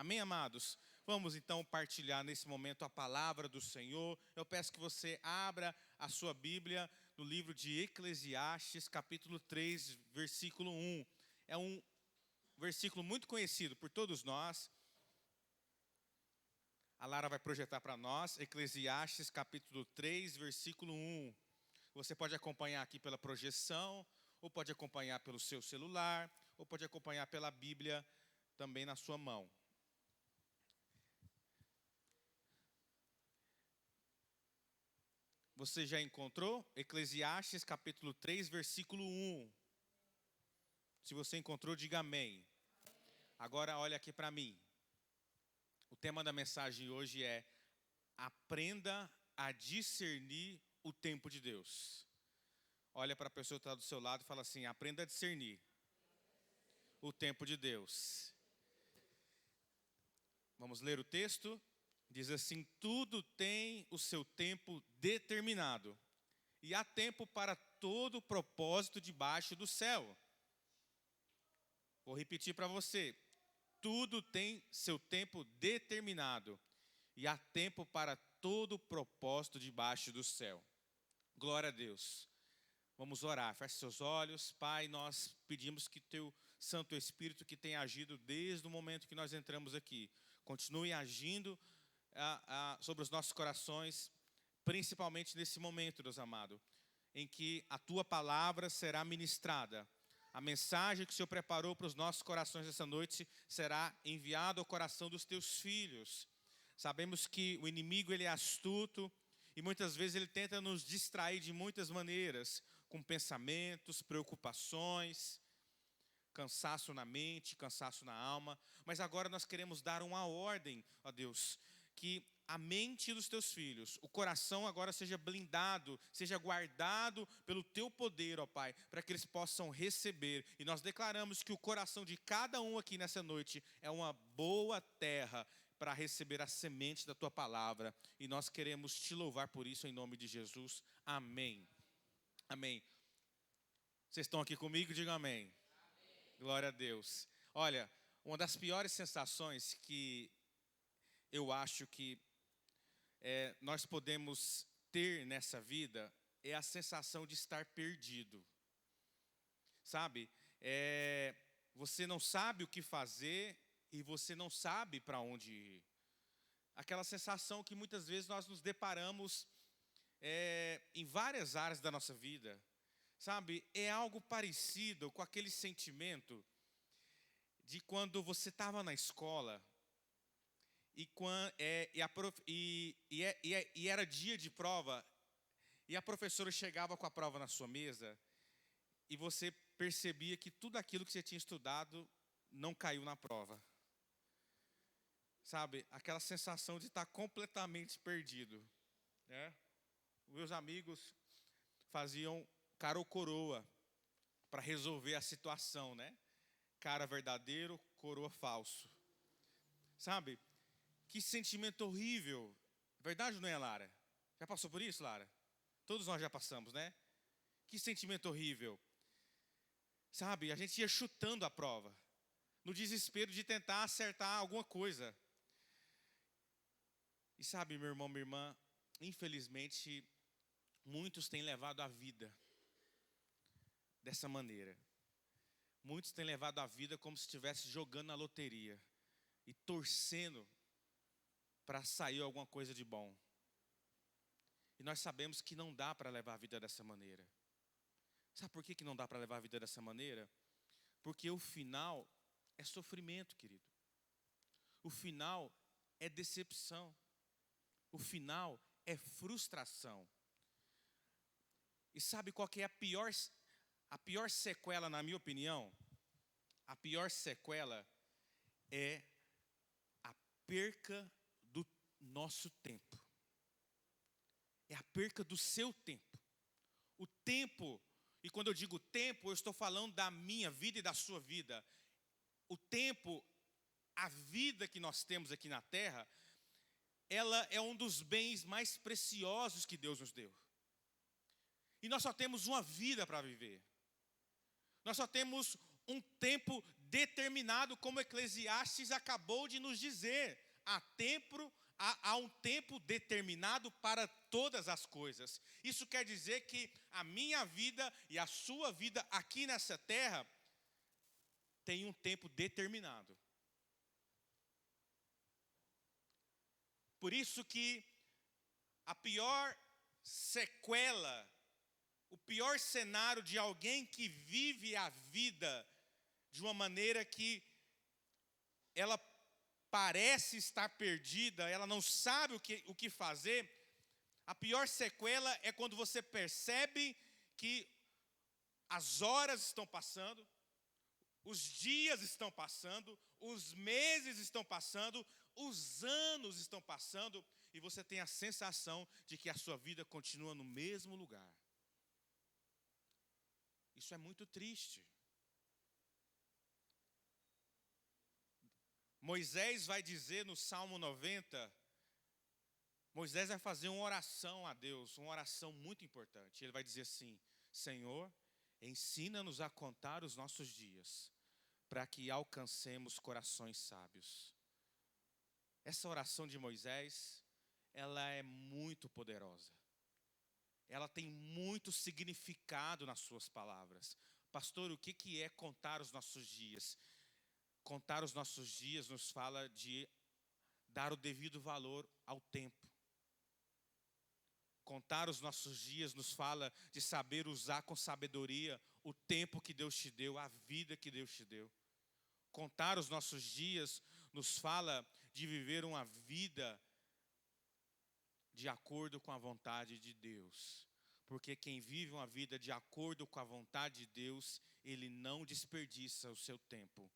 Amém, amados? Vamos então partilhar nesse momento a palavra do Senhor. Eu peço que você abra a sua Bíblia no livro de Eclesiastes, capítulo 3, versículo 1. É um versículo muito conhecido por todos nós. A Lara vai projetar para nós, Eclesiastes, capítulo 3, versículo 1. Você pode acompanhar aqui pela projeção, ou pode acompanhar pelo seu celular, ou pode acompanhar pela Bíblia também na sua mão. Você já encontrou? Eclesiastes capítulo 3, versículo 1. Se você encontrou, diga amém. Agora olha aqui para mim. O tema da mensagem hoje é: aprenda a discernir o tempo de Deus. Olha para a pessoa que está do seu lado e fala assim: aprenda a discernir o tempo de Deus. Vamos ler o texto? Diz assim: tudo tem o seu tempo determinado, e há tempo para todo propósito debaixo do céu. Vou repetir para você: tudo tem seu tempo determinado, e há tempo para todo propósito debaixo do céu. Glória a Deus. Vamos orar, feche seus olhos. Pai, nós pedimos que Teu Santo Espírito, que tem agido desde o momento que nós entramos aqui, continue agindo sobre os nossos corações, principalmente nesse momento, Deus amado, em que a Tua palavra será ministrada. A mensagem que o Senhor preparou para os nossos corações essa noite será enviada ao coração dos Teus filhos. Sabemos que o inimigo ele é astuto e muitas vezes ele tenta nos distrair de muitas maneiras, com pensamentos, preocupações, cansaço na mente, cansaço na alma. Mas agora nós queremos dar uma ordem, ó Deus, que a mente dos teus filhos, o coração agora seja blindado, seja guardado pelo teu poder, ó Pai, para que eles possam receber. E nós declaramos que o coração de cada um aqui nessa noite é uma boa terra para receber a semente da tua palavra. E nós queremos te louvar por isso em nome de Jesus. Amém. Amém. Vocês estão aqui comigo? Digam amém. Amém. Glória a Deus. Olha, uma das piores sensações que eu acho que nós podemos ter nessa vida é a sensação de estar perdido. Sabe? Você não sabe o que fazer e você não sabe para onde ir. Aquela sensação que muitas vezes nós nos deparamos em várias áreas da nossa vida. Sabe? É algo parecido com aquele sentimento de quando você estava na escola e era dia de prova e a professora chegava com a prova na sua mesa e você percebia que tudo aquilo que você tinha estudado não caiu na prova. Sabe? Aquela sensação de estar completamente perdido. Né? Meus amigos faziam cara ou coroa para resolver a situação, né? Cara verdadeiro, coroa falso. Sabe? Que sentimento horrível. Verdade ou não é, Lara? Já passou por isso, Lara? Todos nós já passamos, né? Que sentimento horrível. Sabe? A gente ia chutando a prova, no desespero de tentar acertar alguma coisa. E sabe, meu irmão, minha irmã, infelizmente, muitos têm levado a vida dessa maneira. Muitos têm levado a vida como se estivesse jogando na loteria e torcendo para sair alguma coisa de bom. E nós sabemos que não dá para levar a vida dessa maneira. Sabe por que não dá para levar a vida dessa maneira? Porque o final é sofrimento, querido. O final é decepção. O final é frustração. E sabe qual que é a pior sequela, na minha opinião? A pior sequela é a perca do nosso tempo. É a perca do seu tempo. O tempo, e quando eu digo tempo, eu estou falando da minha vida e da sua vida. O tempo, a vida que nós temos aqui na terra, ela é um dos bens mais preciosos que Deus nos deu. E nós só temos uma vida para viver. Nós só temos um tempo determinado, como Eclesiastes acabou de nos dizer. Há um tempo determinado para todas as coisas. Isso quer dizer que a minha vida e a sua vida aqui nessa terra tem um tempo determinado. Por isso que a pior sequela, o pior cenário de alguém que vive a vida de uma maneira que ela parece estar perdida, ela não sabe o que fazer, a pior sequela é quando você percebe que as horas estão passando, os dias estão passando, os meses estão passando, os anos estão passando, e você tem a sensação de que a sua vida continua no mesmo lugar. Isso é muito triste. Moisés vai dizer no Salmo 90, Moisés vai fazer uma oração a Deus, uma oração muito importante. Ele vai dizer assim: Senhor, ensina-nos a contar os nossos dias, para que alcancemos corações sábios. Essa oração de Moisés, ela é muito poderosa. Ela tem muito significado nas suas palavras. Pastor, o que é contar os nossos dias? Contar os nossos dias nos fala de dar o devido valor ao tempo. Contar os nossos dias nos fala de saber usar com sabedoria o tempo que Deus te deu, a vida que Deus te deu. Contar os nossos dias nos fala de viver uma vida de acordo com a vontade de Deus. Porque quem vive uma vida de acordo com a vontade de Deus, ele não desperdiça o seu tempo.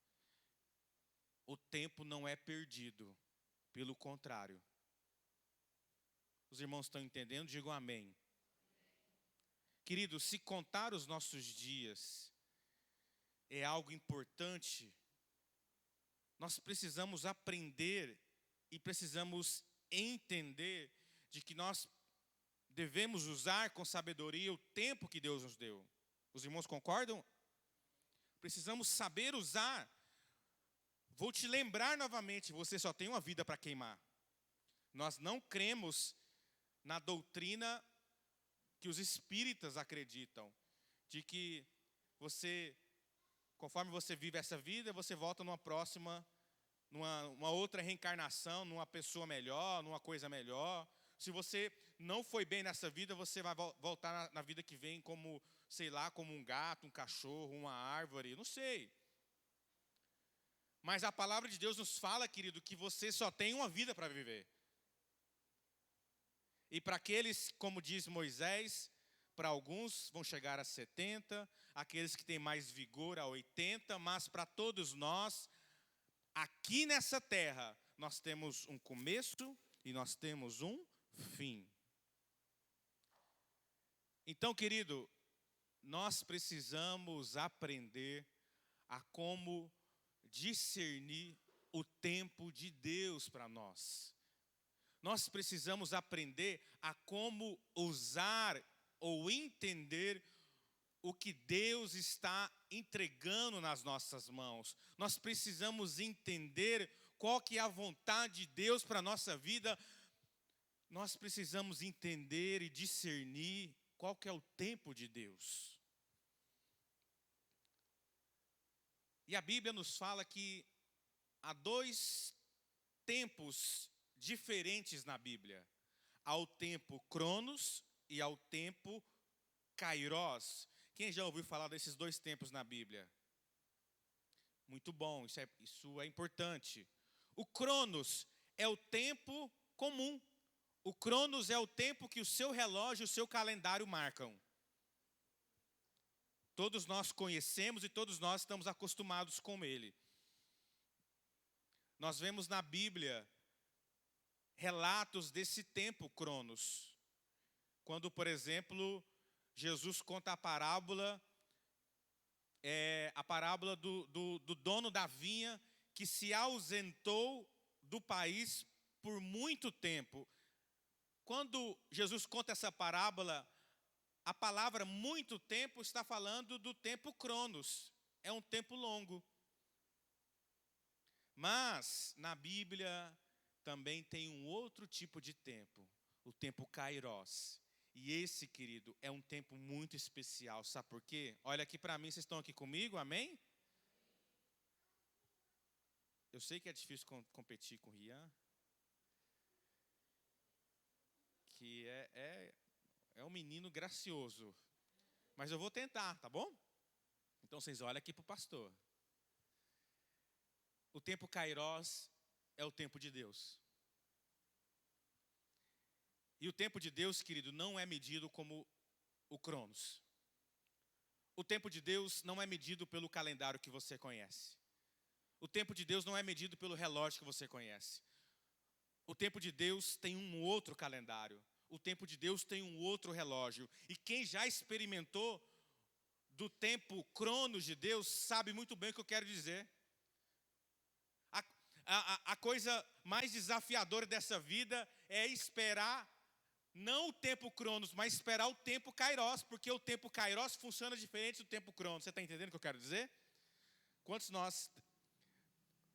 O tempo não é perdido, pelo contrário. Os irmãos estão entendendo? Digam amém. Queridos, se contar os nossos dias é algo importante, nós precisamos aprender e precisamos entender de que nós devemos usar com sabedoria o tempo que Deus nos deu. Os irmãos concordam? Precisamos saber usar. Vou te lembrar novamente, você só tem uma vida para queimar. Nós não cremos na doutrina que os espíritas acreditam, de que você, conforme você vive essa vida, você volta numa próxima, numa outra reencarnação, numa pessoa melhor, numa coisa melhor. Se você não foi bem nessa vida, você vai voltar na vida que vem como, sei lá, como um gato, um cachorro, uma árvore, não sei. Mas a palavra de Deus nos fala, querido, que você só tem uma vida para viver. E para aqueles, como diz Moisés, para alguns vão chegar a 70, aqueles que têm mais vigor a 80, mas para todos nós, aqui nessa terra, nós temos um começo e nós temos um fim. Então, querido, nós precisamos aprender a como discernir o tempo de Deus para nós. Nós precisamos aprender a como usar ou entender o que Deus está entregando nas nossas mãos. Nós precisamos entender qual que é a vontade de Deus para a nossa vida. Nós precisamos entender e discernir qual que é o tempo de Deus. E a Bíblia nos fala que há dois tempos diferentes na Bíblia. Há o tempo Cronos e há o tempo Kairos. Quem já ouviu falar desses dois tempos na Bíblia? Muito bom, isso é importante. O Cronos é o tempo comum. O Cronos é o tempo que o seu relógio e o seu calendário marcam. Todos nós conhecemos e todos nós estamos acostumados com ele. Nós vemos na Bíblia relatos desse tempo Cronos. Quando, por exemplo, Jesus conta a parábola do dono da vinha que se ausentou do país por muito tempo. Quando Jesus conta essa parábola, a palavra muito tempo está falando do tempo Cronos. É um tempo longo. Mas na Bíblia também tem um outro tipo de tempo, o tempo Kairos. E esse, querido, é um tempo muito especial. Sabe por quê? Olha aqui para mim, vocês estão aqui comigo, amém? Eu sei que é difícil competir com o Rian, que é um menino gracioso. Mas eu vou tentar, tá bom? Então vocês olham aqui para o pastor. O tempo Kairos é o tempo de Deus. E o tempo de Deus, querido, não é medido como o Cronos. O tempo de Deus não é medido pelo calendário que você conhece. O tempo de Deus não é medido pelo relógio que você conhece. O tempo de Deus tem um outro calendário. O tempo de Deus tem um outro relógio. E quem já experimentou do tempo Cronos de Deus sabe muito bem o que eu quero dizer. A coisa mais desafiadora dessa vida é esperar, não o tempo Cronos, mas esperar o tempo Kairos, porque o tempo Kairos funciona diferente do tempo Cronos. Você está entendendo o que eu quero dizer?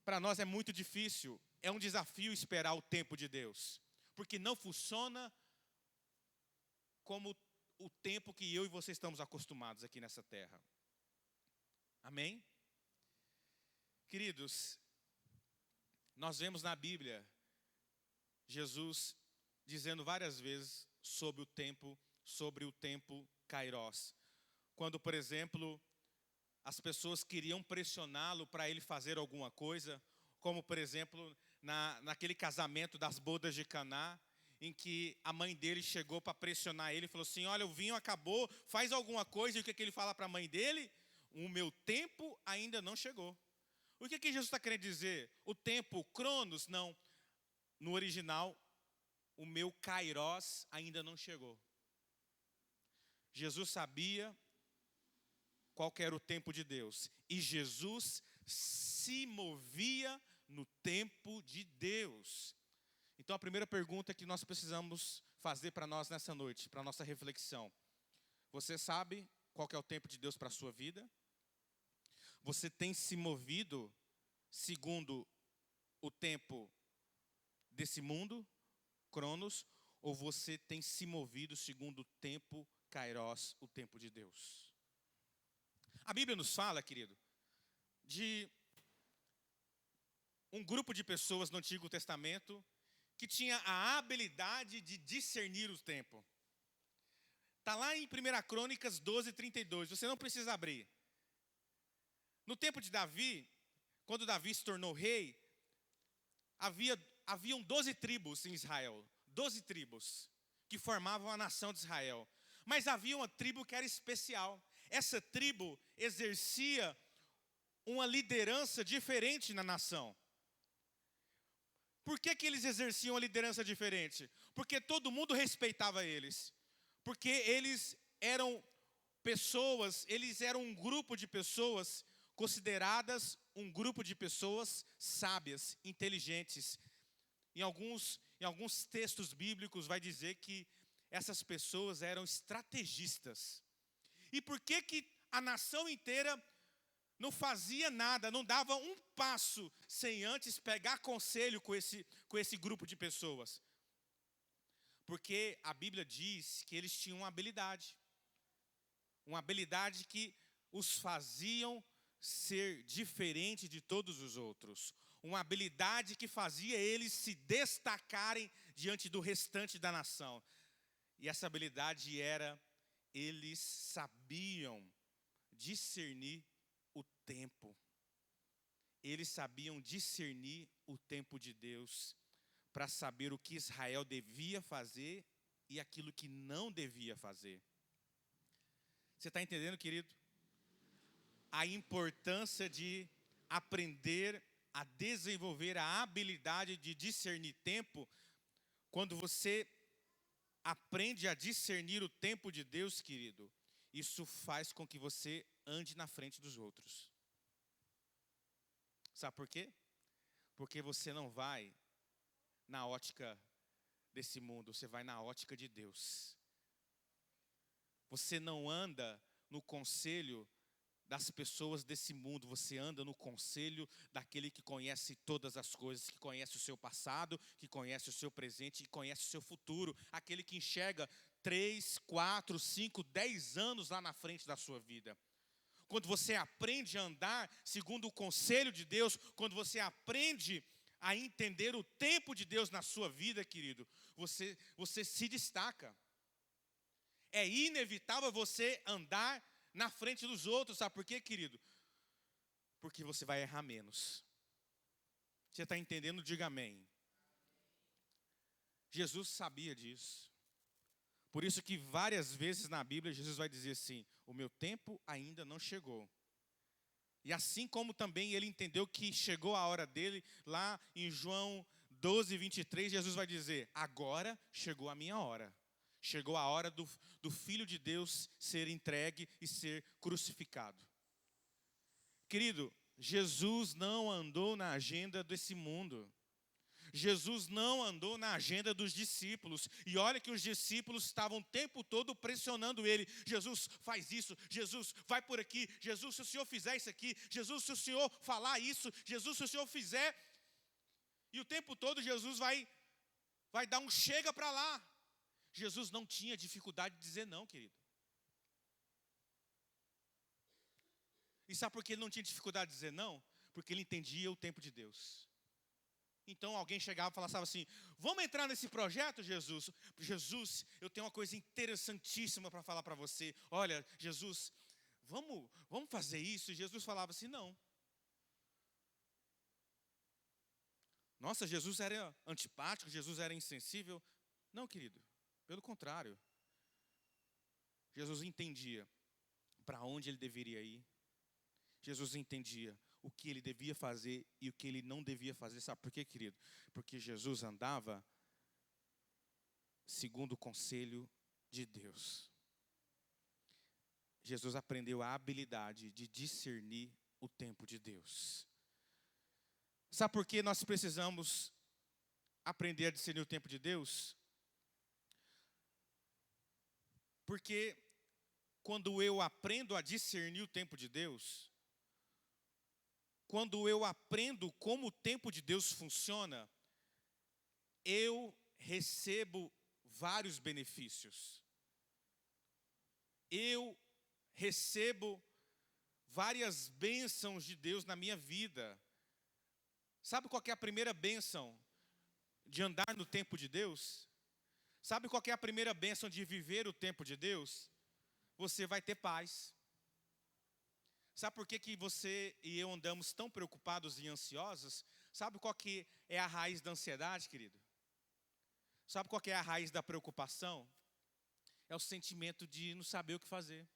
Para nós é muito difícil, é um desafio esperar o tempo de Deus, porque não funciona como o tempo que eu e você estamos acostumados aqui nessa terra. Amém? Queridos, nós vemos na Bíblia Jesus dizendo várias vezes sobre o tempo Kairos. Quando, por exemplo, as pessoas queriam pressioná-lo para ele fazer alguma coisa, como, por exemplo, naquele casamento das bodas de Caná, em que a mãe dele chegou para pressionar ele e falou assim: olha, o vinho acabou, faz alguma coisa. E o que ele fala para a mãe dele? O meu tempo ainda não chegou. O que Jesus está querendo dizer? O tempo Cronos, não. No original, o meu Kairos ainda não chegou. Jesus sabia qual era o tempo de Deus. E Jesus se movia no tempo de Deus. Então a primeira pergunta que nós precisamos fazer para nós nessa noite, para a nossa reflexão. Você sabe qual é o tempo de Deus para a sua vida? Você tem se movido segundo o tempo desse mundo, Cronos, ou você tem se movido segundo o tempo Kairos, o tempo de Deus? A Bíblia nos fala, querido, de um grupo de pessoas no Antigo Testamento que tinha a habilidade de discernir o tempo. Está lá em 1 Crônicas 12:32, você não precisa abrir. No tempo de Davi, quando Davi se tornou rei, haviam 12 tribos em Israel, 12 tribos que formavam a nação de Israel. Mas havia uma tribo que era especial. Essa tribo exercia uma liderança diferente na nação. Por que eles exerciam uma liderança diferente? Porque todo mundo respeitava eles. Porque eles eram um grupo de pessoas consideradas um grupo de pessoas sábias, inteligentes. Em alguns textos bíblicos vai dizer que essas pessoas eram estrategistas. E por que a nação inteira não fazia nada, não dava um passo sem antes pegar conselho com esse grupo de pessoas? Porque a Bíblia diz que eles tinham uma habilidade que os faziam ser diferente de todos os outros, uma habilidade que fazia eles se destacarem diante do restante da nação. E essa habilidade era, eles sabiam discernir o tempo. Eles sabiam discernir o tempo de Deus para saber o que Israel devia fazer e aquilo que não devia fazer. Você está entendendo, querido? A importância de aprender a desenvolver a habilidade de discernir tempo. Quando você aprende a discernir o tempo de Deus, querido, isso faz com que você ande na frente dos outros. Sabe por quê? Porque você não vai na ótica desse mundo, você vai na ótica de Deus. Você não anda no conselho das pessoas desse mundo, você anda no conselho daquele que conhece todas as coisas, que conhece o seu passado, que conhece o seu presente e conhece o seu futuro, aquele que enxerga 3, 4, 5, 10 anos lá na frente da sua vida. Quando você aprende a andar segundo o conselho de Deus, quando você aprende a entender o tempo de Deus na sua vida, querido, você se destaca. É inevitável você andar na frente dos outros, sabe por quê, querido? Porque você vai errar menos. Você está entendendo? Diga amém. Jesus sabia disso. Por isso que várias vezes na Bíblia, Jesus vai dizer assim, o meu tempo ainda não chegou. E assim como também ele entendeu que chegou a hora dele, lá em João 12, 23, Jesus vai dizer, agora chegou a minha hora. Chegou a hora do Filho de Deus ser entregue e ser crucificado. Querido, Jesus não andou na agenda desse mundo. Jesus não andou na agenda dos discípulos. E olha que os discípulos estavam o tempo todo pressionando ele. Jesus, faz isso. Jesus, vai por aqui. Jesus, se o Senhor fizer isso aqui. Jesus, se o Senhor falar isso. Jesus, se o Senhor fizer. E o tempo todo Jesus vai dar um chega para lá. Jesus não tinha dificuldade de dizer não, querido. E sabe por que ele não tinha dificuldade de dizer não? Porque ele entendia o tempo de Deus. Então alguém chegava e falava assim, vamos entrar nesse projeto, Jesus? Jesus, eu tenho uma coisa interessantíssima para falar para você. Olha, Jesus, vamos fazer isso? E Jesus falava assim, não. Nossa, Jesus era antipático, Jesus era insensível. Não, querido. Pelo contrário, Jesus entendia para onde ele deveria ir. Jesus entendia o que ele devia fazer e o que ele não devia fazer. Sabe por quê, querido? Porque Jesus andava segundo o conselho de Deus. Jesus aprendeu a habilidade de discernir o tempo de Deus. Sabe por que nós precisamos aprender a discernir o tempo de Deus? Porque quando eu aprendo a discernir o tempo de Deus, quando eu aprendo como o tempo de Deus funciona, eu recebo vários benefícios. Eu recebo várias bênçãos de Deus na minha vida. Sabe qual que é a primeira bênção de andar no tempo de Deus? Sabe qual que é a primeira bênção de viver o tempo de Deus? Você vai ter paz. Sabe por que você e eu andamos tão preocupados e ansiosos? Sabe qual que é a raiz da ansiedade, querido? Sabe qual que é a raiz da preocupação? É o sentimento de não saber o que fazer.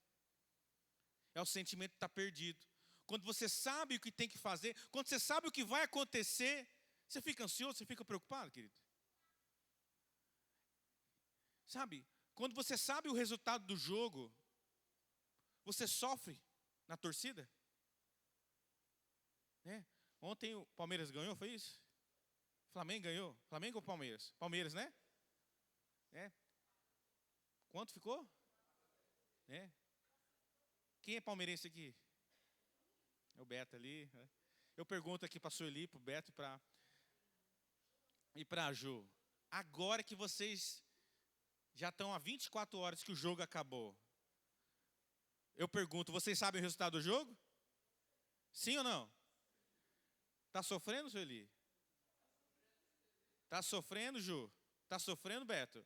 É o sentimento de estar perdido. Quando você sabe o que tem que fazer, quando você sabe o que vai acontecer, você fica ansioso, você fica preocupado, querido? Sabe, quando você sabe o resultado do jogo, você sofre na torcida? Ontem o Palmeiras ganhou, foi isso? Flamengo ganhou? Flamengo ou Palmeiras? Palmeiras, né? Quanto ficou? Quem é palmeirense aqui? É o Beto ali. Eu pergunto aqui para a Sueli, para o Beto e para a Ju. Agora que vocês já estão há 24 horas que o jogo acabou. Eu pergunto, vocês sabem o resultado do jogo? Sim ou não? Está sofrendo, Sueli? Está sofrendo, Ju? Está sofrendo, Beto?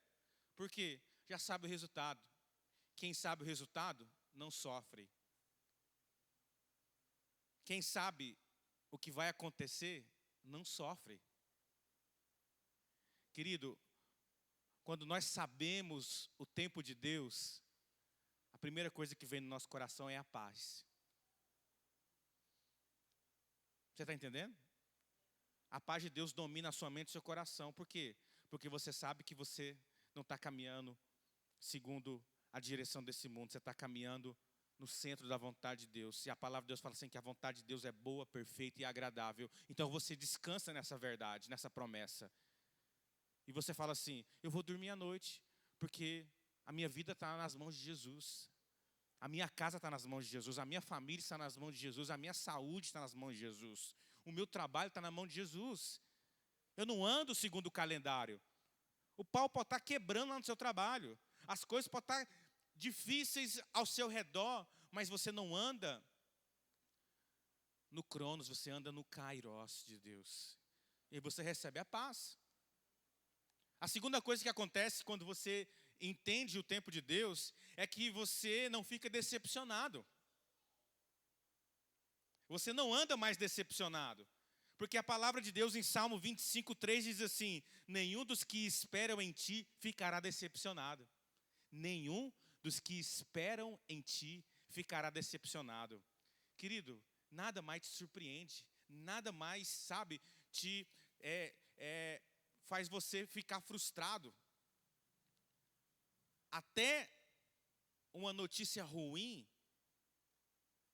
Por quê? Já sabe o resultado. Quem sabe o resultado, não sofre. Quem sabe o que vai acontecer, não sofre. Querido, quando nós sabemos o tempo de Deus, a primeira coisa que vem no nosso coração é a paz. Você está entendendo? A paz de Deus domina a sua mente e o seu coração. Por quê? Porque você sabe que você não está caminhando segundo a direção desse mundo. Você está caminhando no centro da vontade de Deus. E a palavra de Deus fala assim que a vontade de Deus é boa, perfeita e agradável. Então você descansa nessa verdade, nessa promessa. E você fala assim, eu vou dormir à noite, porque a minha vida está nas mãos de Jesus. A minha casa está nas mãos de Jesus, a minha família está nas mãos de Jesus, a minha saúde está nas mãos de Jesus, o meu trabalho está na mão de Jesus. Eu não ando segundo o calendário. O pau pode estar quebrando lá no seu trabalho, as coisas podem estar difíceis ao seu redor, mas você não anda no Cronos, você anda no Kairos de Deus. E você recebe a paz. A segunda coisa que acontece quando você entende o tempo de Deus é que você não fica decepcionado. Você não anda mais decepcionado. Porque a palavra de Deus em Salmo 25:3 diz assim: nenhum dos que esperam em ti ficará decepcionado. Nenhum dos que esperam em ti ficará decepcionado. Querido, nada mais te surpreende, nada mais, sabe, te faz você ficar frustrado. Até uma notícia ruim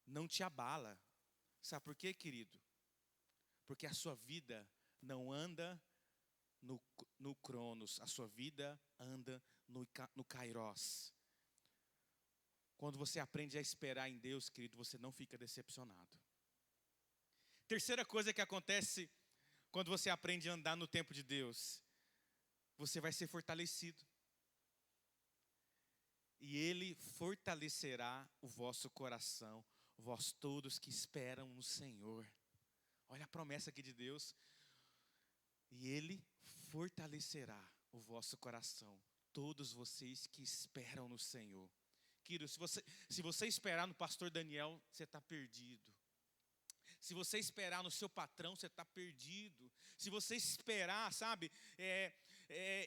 não te abala. Sabe por quê, querido? Porque a sua vida não anda no Cronos, a sua vida anda no Kairos. Quando você aprende a esperar em Deus, querido, você não fica decepcionado. Terceira coisa que acontece quando você aprende a andar no tempo de Deus, você vai ser fortalecido. E Ele fortalecerá o vosso coração, vós todos que esperam no Senhor. Olha a promessa aqui de Deus. E Ele fortalecerá o vosso coração, todos vocês que esperam no Senhor. Querido, se você esperar no pastor Daniel, você está perdido. Se você esperar no seu patrão, você está perdido. Se você esperar, sabe,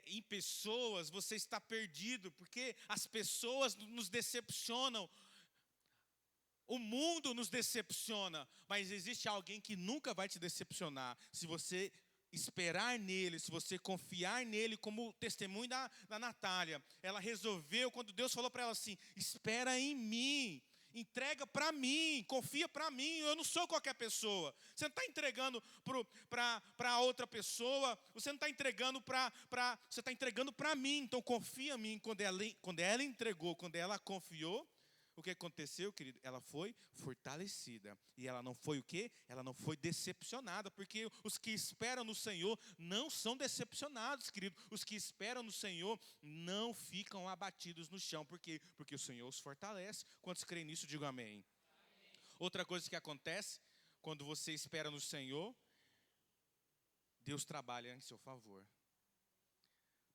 em pessoas, você está perdido. Porque as pessoas nos decepcionam. O mundo nos decepciona. Mas existe alguém que nunca vai te decepcionar. Se você esperar nele, se você confiar nele, como o testemunho da Natália. Ela resolveu, quando Deus falou para ela assim: espera em mim, entrega para mim, confia para mim, eu não sou qualquer pessoa. Você não está entregando para outra pessoa, você não está entregando você está entregando para mim, então confia em mim. Quando ela entregou, quando ela confiou, o que aconteceu, querido? Ela foi fortalecida. E ela não foi o quê? Ela não foi decepcionada. Porque os que esperam no Senhor não são decepcionados, querido. Os que esperam no Senhor não ficam abatidos no chão. Por quê? Porque o Senhor os fortalece. Quantos creem nisso, digam amém. Outra coisa que acontece, quando você espera no Senhor, Deus trabalha em seu favor.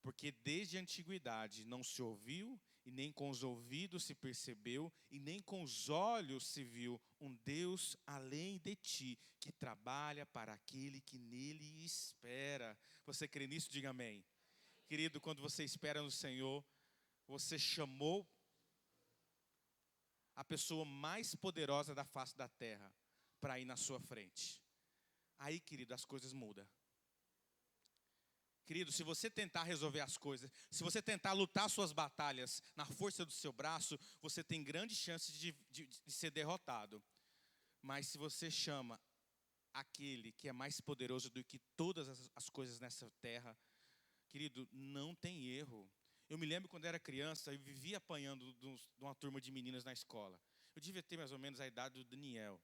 Porque desde a antiguidade não se ouviu, e nem com os ouvidos se percebeu, e nem com os olhos se viu um Deus além de ti, que trabalha para aquele que nele espera. Você crê nisso? Diga amém. Querido, quando você espera no Senhor, você chamou a pessoa mais poderosa da face da terra para ir na sua frente. Aí, querido, as coisas mudam. Querido, se você tentar resolver as coisas, se você tentar lutar suas batalhas na força do seu braço, você tem grandes chances de ser derrotado. Mas se você chama aquele que é mais poderoso do que todas as coisas nessa terra, querido, não tem erro. Eu me lembro quando era criança, eu vivia apanhando de uma turma de meninas na escola. Eu devia ter mais ou menos a idade do Daniel.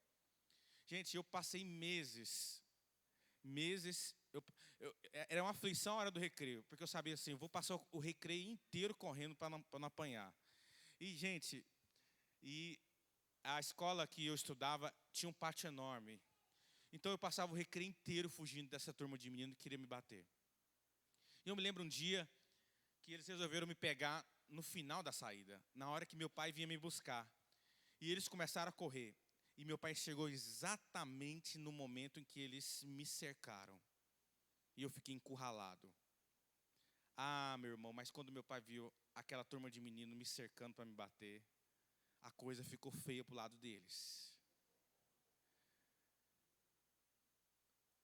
Gente, eu passei meses, era uma aflição a hora do recreio, porque eu sabia assim, eu vou passar o recreio inteiro correndo para não apanhar. E, gente, a escola que eu estudava tinha um pátio enorme. Então eu passava o recreio inteiro fugindo dessa turma de meninos que queria me bater. E eu me lembro um dia que eles resolveram me pegar no final da saída, na hora que meu pai vinha me buscar. E eles começaram a correr. E meu pai chegou exatamente no momento em que eles me cercaram. E eu fiquei encurralado. Ah, meu irmão, mas quando meu pai viu aquela turma de meninos me cercando para me bater, a coisa ficou feia para o lado deles.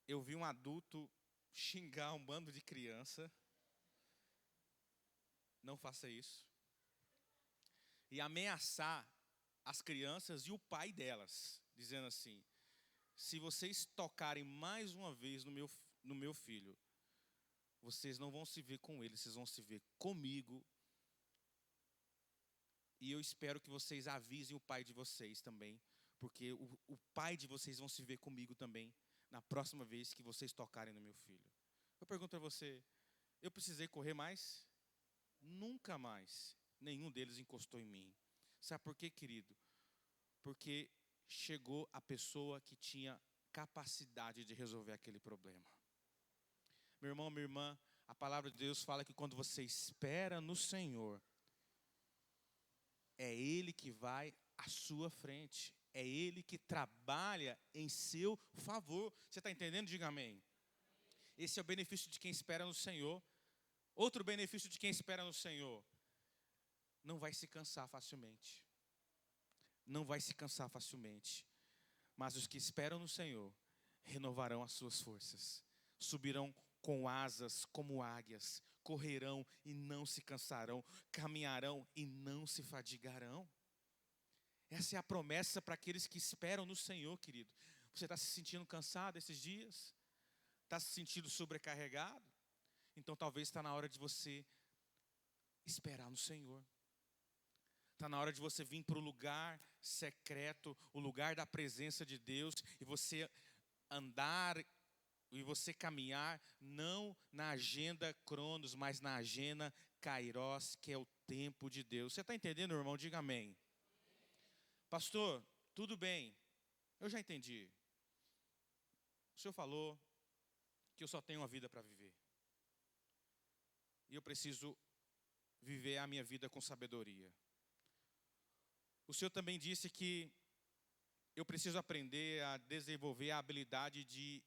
Eu vi um adulto xingar um bando de criança. Não faça isso. E ameaçar as crianças e o pai delas, dizendo assim: se vocês tocarem mais uma vez no meu filho, vocês não vão se ver com ele, vocês vão se ver comigo. E eu espero que vocês avisem o pai de vocês também, porque o pai de vocês vão se ver comigo também na próxima vez que vocês tocarem no meu filho. Eu pergunto a você, eu precisei correr mais? Nunca mais nenhum deles encostou em mim. Sabe por quê, querido? Porque chegou a pessoa que tinha capacidade de resolver aquele problema. Meu irmão, minha irmã, a palavra de Deus fala que quando você espera no Senhor, é Ele que vai à sua frente. É Ele que trabalha em seu favor. Você está entendendo? Diga amém. Esse é o benefício de quem espera no Senhor. Outro benefício de quem espera no Senhor: não vai se cansar facilmente. Não vai se cansar facilmente. Mas os que esperam no Senhor renovarão as suas forças. Subirão com asas como águias. Correrão e não se cansarão. Caminharão e não se fadigarão. Essa é a promessa para aqueles que esperam no Senhor, querido. Você está se sentindo cansado esses dias? Está se sentindo sobrecarregado? Então talvez está na hora de você esperar no Senhor. Está na hora de você vir para o lugar secreto, o lugar da presença de Deus, e você andar, e você caminhar, não na agenda Cronos, mas na agenda Kairos, que é o tempo de Deus. Você está entendendo, irmão? Diga amém. Pastor, tudo bem, eu já entendi. O senhor falou que eu só tenho uma vida para viver. E eu preciso viver a minha vida com sabedoria. O senhor também disse que eu preciso aprender a desenvolver a habilidade de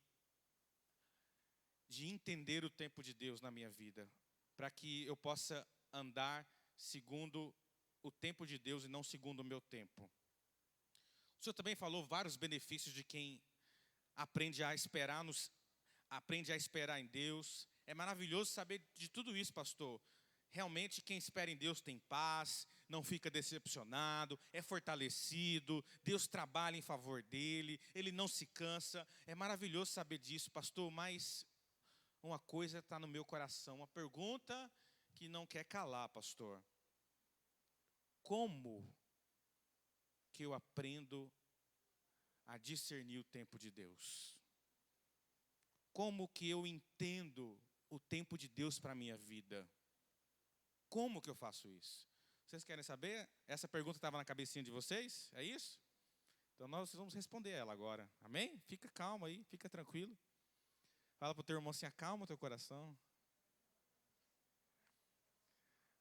entender o tempo de Deus na minha vida, para que eu possa andar segundo o tempo de Deus e não segundo o meu tempo. O senhor também falou vários benefícios de quem aprende a esperar em Deus. É maravilhoso saber de tudo isso, pastor. Realmente quem espera em Deus tem paz, não fica decepcionado, é fortalecido, Deus trabalha em favor dele, ele não se cansa. É maravilhoso saber disso, pastor, mas uma coisa está no meu coração, uma pergunta que não quer calar, pastor. Como que eu aprendo a discernir o tempo de Deus? Como que eu entendo o tempo de Deus para a minha vida? Como que eu faço isso? Vocês querem saber? Essa pergunta estava na cabecinha de vocês? É isso? Então nós vamos responder ela agora. Amém? Fica calmo aí, fica tranquilo. Fala para o teu irmão assim, acalma o teu coração.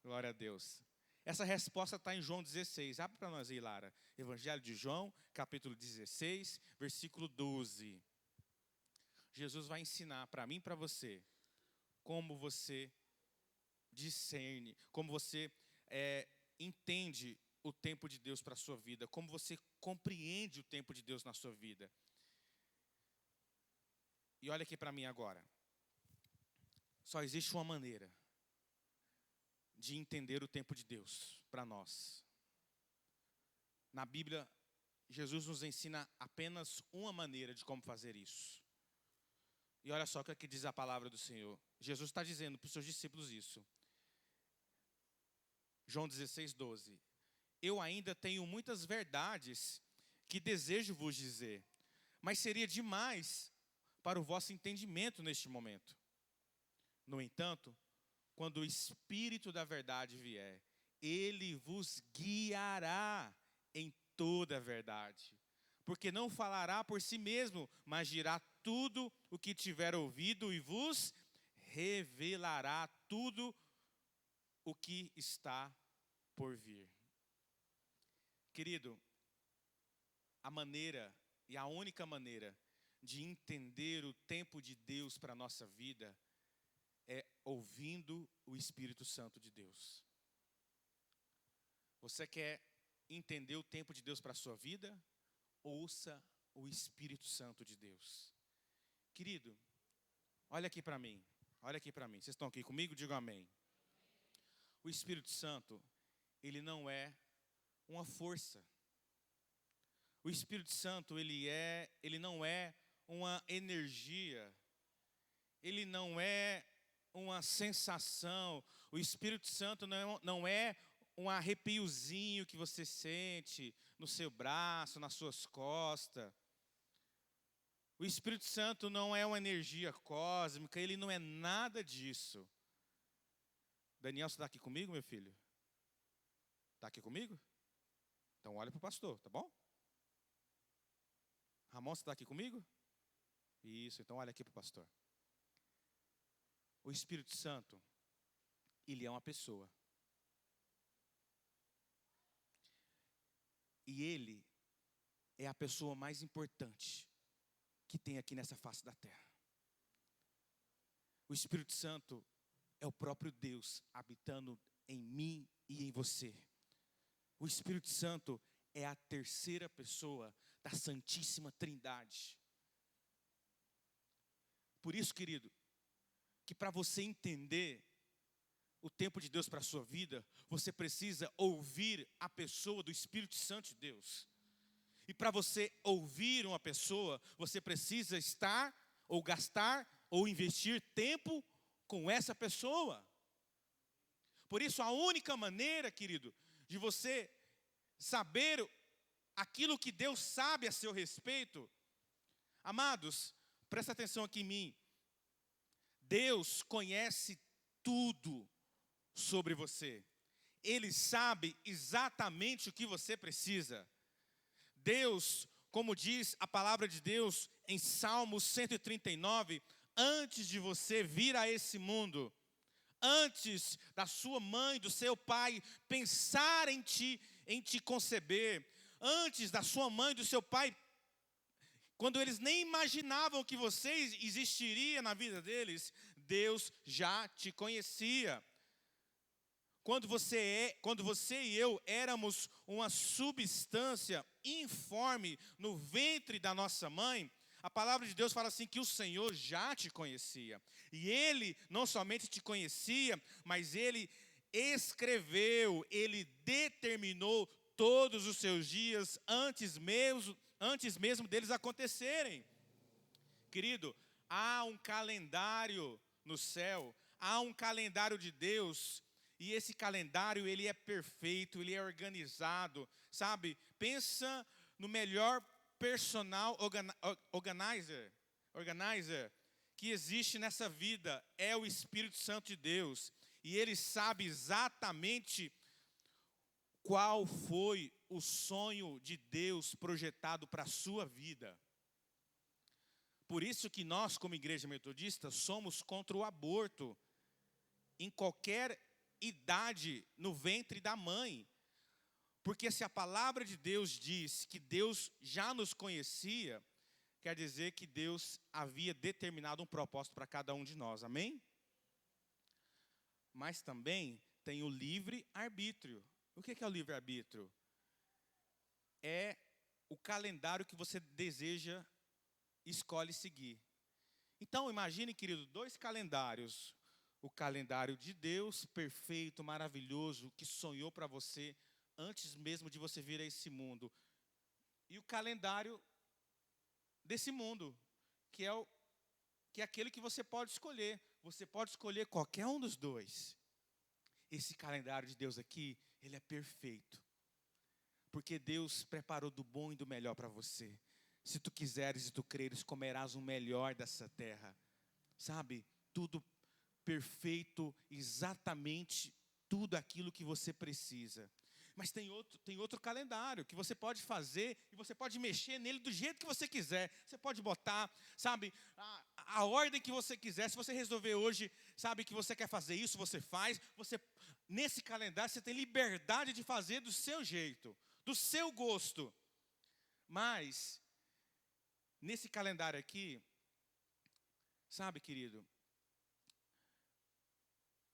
Glória a Deus. Essa resposta está em João 16. Abre para nós aí, Lara. Evangelho de João, capítulo 16, versículo 12. Jesus vai ensinar para mim e para você como você discerne, como você entende o tempo de Deus para a sua vida, como você compreende o tempo de Deus na sua vida. E olha aqui para mim agora. Só existe uma maneira de entender o tempo de Deus para nós. Na Bíblia, Jesus nos ensina apenas uma maneira de como fazer isso. E olha só o que diz a palavra do Senhor. Jesus está dizendo para os seus discípulos isso. João 16, 12. Eu ainda tenho muitas verdades que desejo vos dizer, mas seria demais para o vosso entendimento neste momento. No entanto, quando o Espírito da verdade vier, ele vos guiará em toda a verdade. Porque não falará por si mesmo, mas dirá tudo o que tiver ouvido e vos revelará tudo o que está por vir. Querido, a maneira e a única maneira de entender o tempo de Deus para a nossa vida é ouvindo o Espírito Santo de Deus. Você quer entender o tempo de Deus para a sua vida? Ouça o Espírito Santo de Deus. Querido, olha aqui para mim. Olha aqui para mim. Vocês estão aqui comigo? Digam amém. O Espírito Santo, ele não é uma força. O Espírito Santo, ele não é uma energia. Ele não é uma sensação. O Espírito Santo não é um arrepiozinho que você sente no seu braço, nas suas costas. O Espírito Santo não é uma energia cósmica, ele não é nada disso. Daniel, você está aqui comigo, meu filho? Está aqui comigo? Então olha para o pastor, tá bom? Ramon, você está aqui comigo? Isso, então olha aqui para o pastor. O Espírito Santo, ele é uma pessoa. E ele é a pessoa mais importante que tem aqui nessa face da terra. O Espírito Santo é o próprio Deus habitando em mim e em você. O Espírito Santo é a terceira pessoa da Santíssima Trindade. Por isso, querido, que para você entender o tempo de Deus para a sua vida, você precisa ouvir a pessoa do Espírito Santo de Deus. E para você ouvir uma pessoa, você precisa estar, ou gastar, ou investir tempo com essa pessoa. Por isso, a única maneira, querido, de você saber aquilo que Deus sabe a seu respeito, amados, presta atenção aqui em mim. Deus conhece tudo sobre você. Ele sabe exatamente o que você precisa. Deus, como diz a palavra de Deus em Salmo 139, antes de você vir a esse mundo, antes da sua mãe, do seu pai pensar em te conceber, antes da sua mãe, do seu pai, quando eles nem imaginavam que você existiria na vida deles, Deus já te conhecia. Quando você e eu éramos uma substância informe no ventre da nossa mãe, a palavra de Deus fala assim que o Senhor já te conhecia. E Ele não somente te conhecia, mas Ele escreveu, Ele determinou todos os seus dias antes mesmo deles acontecerem. Querido, há um calendário no céu, há um calendário de Deus. E esse calendário, ele é perfeito, ele é organizado, sabe? Pensa no melhor personal organizer que existe nessa vida, é o Espírito Santo de Deus. E ele sabe exatamente qual foi o sonho de Deus projetado para a sua vida. Por isso que nós, como igreja metodista, somos contra o aborto em qualquer idade no ventre da mãe. Porque se a palavra de Deus diz que Deus já nos conhecia, quer dizer que Deus havia determinado um propósito para cada um de nós, amém? Mas também tem o livre-arbítrio. O que é o livre-arbítrio? É o calendário que você deseja, escolhe seguir. Então imagine, querido, dois calendários. O calendário de Deus, perfeito, maravilhoso, que sonhou para você antes mesmo de você vir a esse mundo. E o calendário desse mundo, que é aquele que você pode escolher. Você pode escolher qualquer um dos dois. Esse calendário de Deus aqui, ele é perfeito. Porque Deus preparou do bom e do melhor para você. Se tu quiseres e tu creres, comerás o melhor dessa terra. Sabe? Tudo perfeito, exatamente tudo aquilo que você precisa. Mas tem outro calendário que você pode fazer e você pode mexer nele do jeito que você quiser. Você pode botar, sabe, a ordem que você quiser. Se você resolver hoje, sabe, que você quer fazer isso, você faz. Nesse calendário você tem liberdade de fazer do seu jeito, do seu gosto. Mas, nesse calendário aqui, sabe, querido,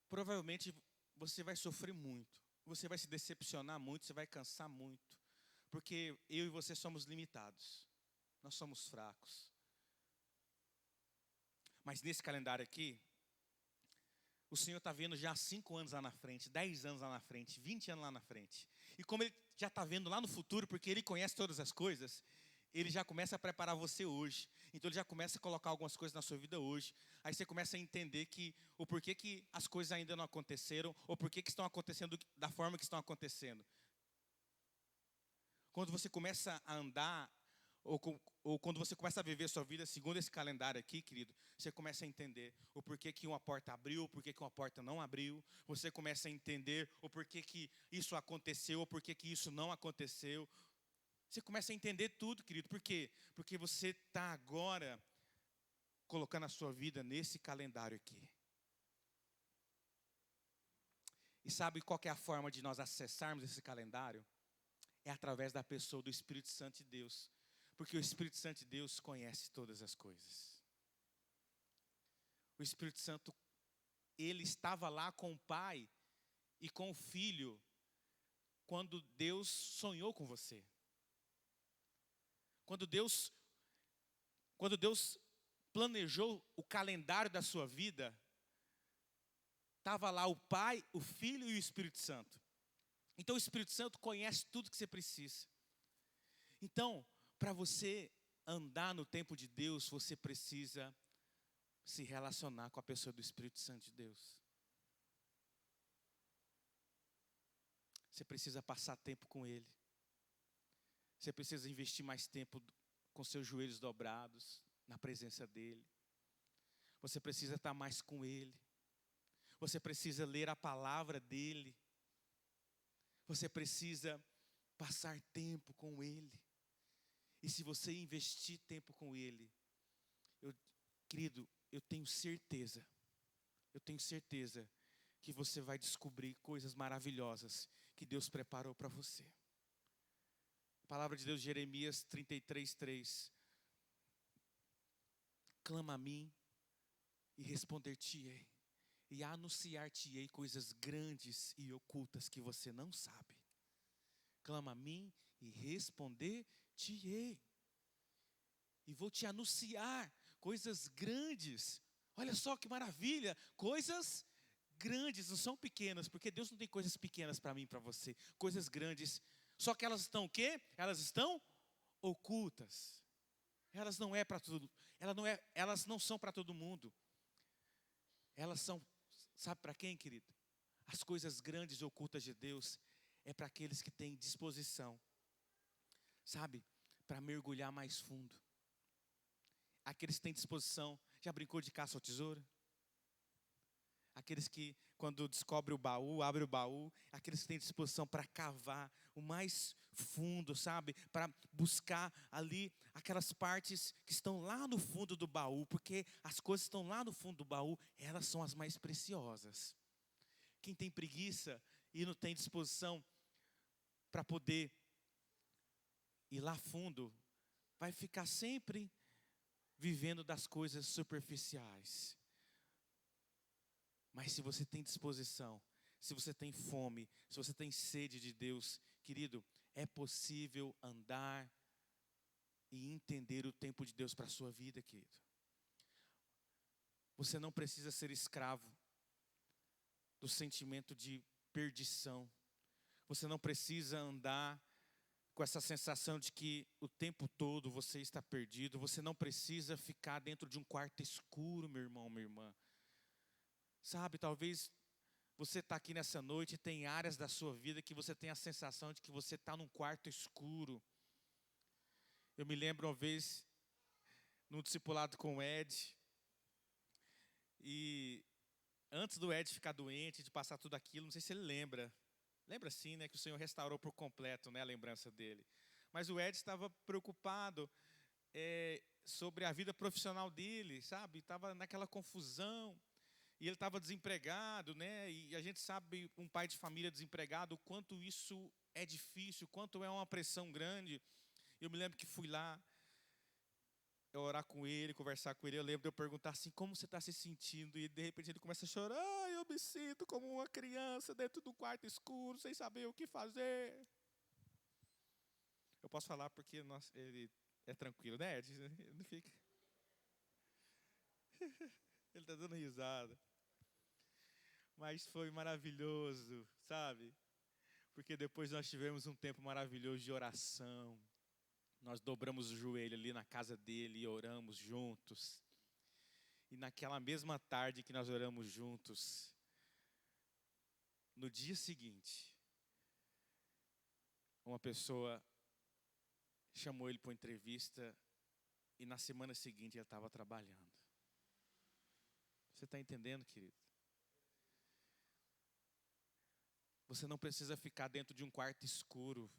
provavelmente você vai sofrer muito, você vai se decepcionar muito, você vai cansar muito, porque eu e você somos limitados, nós somos fracos. Mas nesse calendário aqui, o Senhor está vendo já 5 anos lá na frente, 10 anos lá na frente, 20 anos lá na frente. E como Ele já está vendo lá no futuro, porque Ele conhece todas as coisas, ele já começa a preparar você hoje. Então ele já começa a colocar algumas coisas na sua vida hoje. Aí você começa a entender o porquê que as coisas ainda não aconteceram, ou porquê que estão acontecendo da forma que estão acontecendo. Quando você começa a andar, ou quando você começa a viver a sua vida segundo esse calendário aqui, querido, você começa a entender o porquê que uma porta abriu, o porquê que uma porta não abriu. Você começa a entender o porquê que isso aconteceu, o porquê que isso não aconteceu. Você começa a entender tudo, querido. Por quê? Porque você está agora colocando a sua vida nesse calendário aqui. E sabe qual que é a forma de nós acessarmos esse calendário? É através da pessoa do Espírito Santo de Deus. Porque o Espírito Santo de Deus conhece todas as coisas. O Espírito Santo, ele estava lá com o Pai e com o Filho quando Deus sonhou com você. Quando Deus planejou o calendário da sua vida, estava lá o Pai, o Filho e o Espírito Santo. Então o Espírito Santo conhece tudo que você precisa. Então, para você andar no tempo de Deus, você precisa se relacionar com a pessoa do Espírito Santo de Deus. Você precisa passar tempo com Ele. Você precisa investir mais tempo com seus joelhos dobrados, na presença dEle. Você precisa estar mais com Ele. Você precisa ler a palavra dEle. Você precisa passar tempo com Ele. E se você investir tempo com Ele, querido, eu tenho certeza que você vai descobrir coisas maravilhosas que Deus preparou para você. A palavra de Deus, Jeremias 33:3. Clama a mim e responder-te-ei, e anunciar-te-ei coisas grandes e ocultas que você não sabe. Clama a mim e responder-te-ei. E vou te anunciar coisas grandes. Olha só que maravilha, coisas grandes, não são pequenas, porque Deus não tem coisas pequenas para mim e para você. Coisas grandes, só que elas estão o quê? Elas estão ocultas. Elas não são para todo mundo. Elas são, sabe para quem, querido? As coisas grandes e ocultas de Deus é para aqueles que têm disposição, sabe? Para mergulhar mais fundo. Aqueles que têm disposição. Já brincou de caça ao tesouro? Aqueles que, quando descobre o baú, abre o baú. Aqueles que têm disposição para cavar o mais fundo, sabe? Para buscar ali aquelas partes que estão lá no fundo do baú. Porque as coisas que estão lá no fundo do baú, elas são as mais preciosas. Quem tem preguiça e não tem disposição para poder ir lá fundo, vai ficar sempre vivendo das coisas superficiais. Mas se você tem disposição, se você tem fome, se você tem sede de Deus, querido, é possível andar e entender o tempo de Deus para a sua vida, querido. Você não precisa ser escravo do sentimento de perdição. Você não precisa andar com essa sensação de que o tempo todo você está perdido. Você não precisa ficar dentro de um quarto escuro, meu irmão, minha irmã. Sabe, talvez você está aqui nessa noite e tem áreas da sua vida que você tem a sensação de que você está num quarto escuro. Eu me lembro uma vez, num discipulado com o Ed, e antes do Ed ficar doente, de passar tudo aquilo, não sei se ele lembra. Lembra sim, né, que o Senhor restaurou por completo, né, a lembrança dele. Mas o Ed estava preocupado sobre a vida profissional dele, sabe? Estava naquela confusão. E ele estava desempregado, né? E a gente sabe, um pai de família desempregado, o quanto isso é difícil, o quanto é uma pressão grande. Eu me lembro que fui lá, eu orar com ele, conversar com ele. Eu lembro de eu perguntar assim, como você está se sentindo? E de repente ele começa a chorar. Eu me sinto como uma criança dentro do quarto escuro, sem saber o que fazer. Eu posso falar porque ele é tranquilo, né, Ed? Ele não fica... Ele está dando risada. Mas foi maravilhoso, sabe? Porque depois nós tivemos um tempo maravilhoso de oração. Nós dobramos o joelho ali na casa dele e oramos juntos. E naquela mesma tarde que nós oramos juntos, no dia seguinte, uma pessoa chamou ele para uma entrevista e na semana seguinte ele estava trabalhando. Você está entendendo, querido? Você não precisa ficar dentro de um quarto escuro.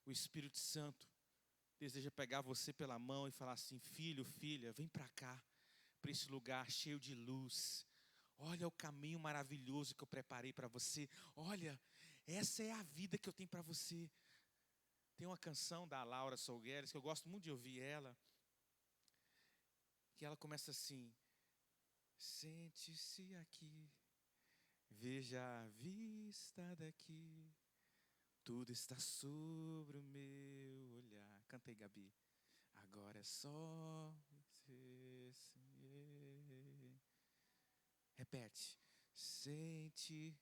O Espírito Santo deseja pegar você pela mão e falar assim: filho, filha, vem para cá, para esse lugar cheio de luz. Olha o caminho maravilhoso que eu preparei para você. Olha, essa é a vida que eu tenho para você. Tem uma canção da Laura Solgueres, que eu gosto muito de ouvir ela, que ela começa assim: sente-se aqui, veja a vista daqui, tudo está sobre o meu olhar. Canta aí, Gabi. Agora é só você se... Repete. Sente.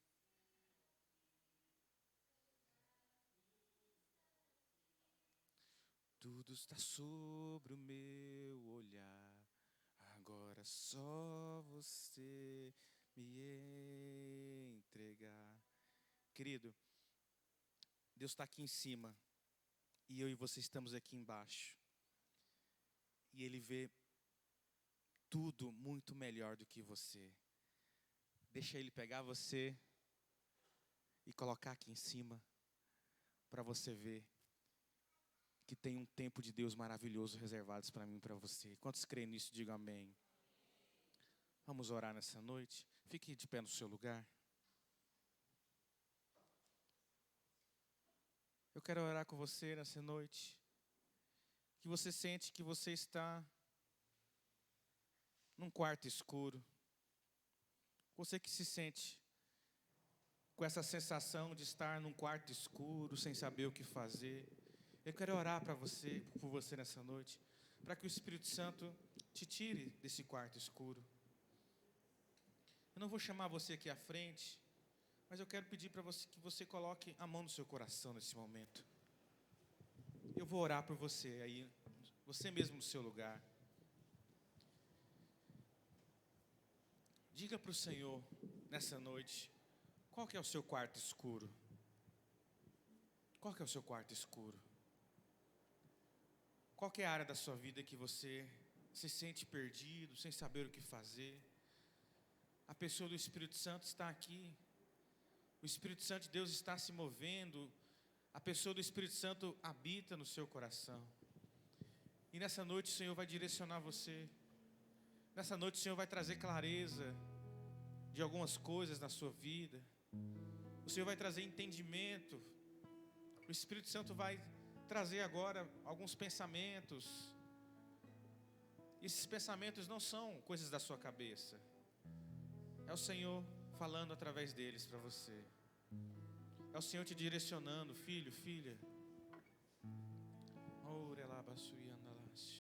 Tudo está sobre o meu olhar. Agora só você me entregar. Querido, Deus está aqui em cima e eu e você estamos aqui embaixo. E Ele vê tudo muito melhor do que você. Deixa Ele pegar você e colocar aqui em cima para você ver que tem um tempo de Deus maravilhoso reservado para mim e para você. Quantos creem nisso, digam amém. Vamos orar nessa noite. Fique de pé no seu lugar. Eu quero orar com você nessa noite. Que você sente que você está num quarto escuro. Você que se sente com essa sensação de estar num quarto escuro, sem saber o que fazer. Eu quero orar por você nessa noite, para que o Espírito Santo te tire desse quarto escuro. Eu não vou chamar você aqui à frente, mas eu quero pedir para você que você coloque a mão no seu coração nesse momento. Eu vou orar por você aí, você mesmo no seu lugar. Diga para o Senhor nessa noite, qual que é o seu quarto escuro? Qual que é o seu quarto escuro? Qual que é a área da sua vida que você se sente perdido, sem saber o que fazer? A pessoa do Espírito Santo está aqui. O Espírito Santo de Deus está se movendo. A pessoa do Espírito Santo habita no seu coração. E nessa noite o Senhor vai direcionar você. Nessa noite o Senhor vai trazer clareza de algumas coisas na sua vida. O Senhor vai trazer entendimento. O Espírito Santo vai trazer agora alguns pensamentos. Esses pensamentos não são coisas da sua cabeça. É o Senhor falando através deles para você. É o Senhor te direcionando, filho, filha. Ora lá, baçuianda lá.